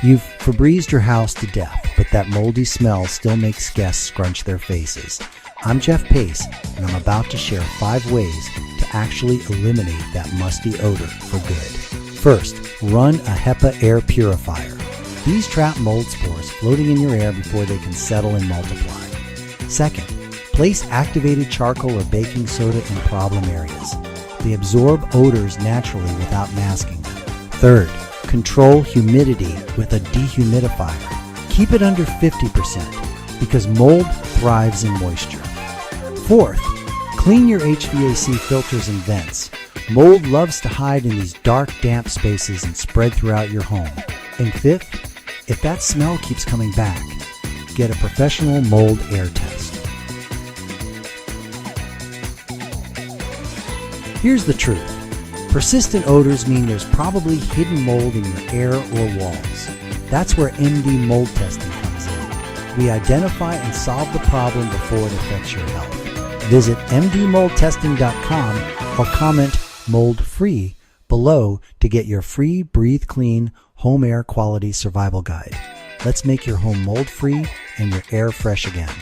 You've Febrezed your house to death, but that moldy smell still makes guests scrunch their faces. I'm Jeff Pace, and I'm about to share 5 ways to actually eliminate that musty odor for good. First, run a HEPA air purifier. These trap mold spores floating in your air before they can settle and multiply. Second, place activated charcoal or baking soda in problem areas. They absorb odors naturally without masking them. Third, control humidity with a dehumidifier. Keep it under 50% because mold thrives in moisture. Fourth, clean your HVAC filters and vents. Mold loves to hide in these dark, damp spaces and spread throughout your home. And fifth, if that smell keeps coming back, get a professional mold air test. Here's the truth. Persistent odors mean there's probably hidden mold in your air or walls. That's where MD Mold Testing comes in. We identify and solve the problem before it affects your health. Visit mdmoldtesting.com or comment mold free below to get your free Breathe Clean home air quality survival guide. Let's make your home mold free and your air fresh again.